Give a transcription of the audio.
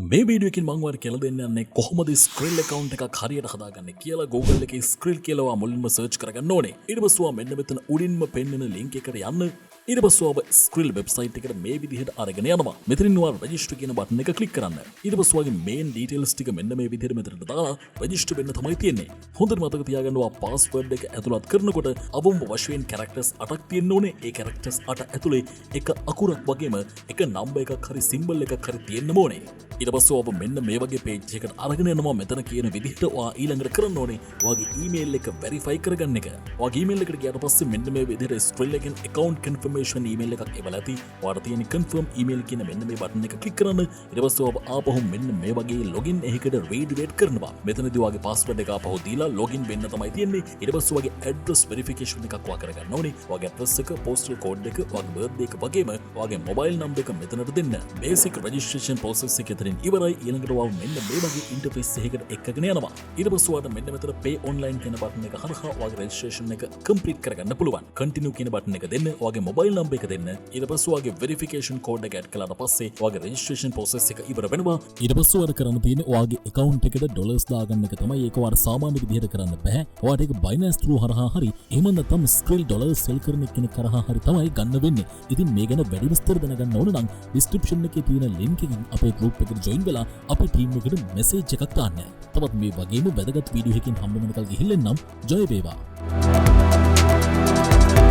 මේ වීඩියෝ එකෙන් මම ඔයාලට කියලා දෙන්න යන්නේ කොහොමද Skrill account එකක් හරියට හදාගන්නේ කියලා. Google එකේ Skrill කියලා මුලින්ම search කරගන්න ඕනේ. ඊට පස්සේ ඔයා මෙන්න මෙතන උඩින්ම පෙන්නන link එකට යන්න. ඊට පස්සේ ඔයා Skrill website එකට මේ විදිහට අරගෙන යනවා. මෙතනින් ඔයා register කියන button එක click කරන්න. ඊට පස්සේ ඔයාගේ main details ටික මෙන්න මේ විදිහට මෙතනට දාලා register වෙන්න තමයි තියෙන්නේ. හොඳට මතක තියාගන්න ඔයා password එක ඇතුළත් කරනකොට අවම වශයෙන් characters 8ක් තියෙන්න ඕනේ. ඒ characters 8 ඇතුලේ එක අකුරක් වගේම එක number එකක් හරි symbol එකක් හරි තියෙන්න ඕනේ. ඊට පස්සේ ඔබ මෙන්න මේ වගේ page එකකට අරගෙන යනවා. මෙතන කියන විදිහට ඔයා ඊළඟට කරන්න ඕනේ ඔයාගේ email එක verify කරගන්න එක. ඔයාගේ email එකට ගියාට පස්සේ මෙන්න මේ විදිහට Skrill එකෙන් account confirmation email එකක් එවලා ඇති. ඔයාට තියෙන confirm email කියන මෙන්න මේ button එක click කරන්න. ඊට පස්සේ ඔබ ආපහු මෙන්න මේ වගේ login එකකට redirect කරනවා. මෙතනදී ඔයාගේ password එක ආපහු දීලා login වෙන්න තමයි තියෙන්නේ. ඊට පස්සේ ඔයාගේ address verification එකක් ඔයා කරගන්න ඕනේ. ඔයාගේ address එක, postal code එක, ඔයාගේ birthday එක වගේම ඔයාගේ mobile number එක මෙතනට දෙන්න. basic registration process එක ඉවරයි. ඊළඟට ඔයාව මෙන්න මේ වගේ ඉන්ටර්ෆේස් එකකට එක්කගෙන යනවා. ඊට පස්සේ ඔයාලට මෙන්න මෙතන pay online කියන බටන් එක හරහා ඔයාගේ registration එක complete කරගන්න පුළුවන්. continue කියන බටන් එක දෙන්න, ඔයාගේ mobile number එක දෙන්න. ඊට පස්සේ ඔයාගේ verification code එක add කළාට පස්සේ ඔයාගේ registration process එක ඉවර වෙනවා. ඊට පස්සේ ඔයාලට කරන්න තියෙන්නේ ඔයාගේ account එකට dollars දාගන්න එක තමයි. ඒක ඔයාලට සාමාන්‍ය විදිහට කරන්න බෑ. ඔයාලට ඒක Binance through හරහා හරි එහෙම නැත්නම් Skrill dollars sell කරන කෙනෙක් කරහා හරි තමයි ගන්න වෙන්නේ. ඉතින් මේ ගැන වැඩි විස්තර දැනගන්න ඕන නම් description එකේ තියෙන link එකකින් අපේ group එකට join වෙලා අපේ ටීම් එකට message එකක් දාන්න. තවත් මේ වගේම වැදගත් වීඩියෝ එකකින් හම්බ වෙනකල් ගිහින් එන්නම්. ජය වේවා.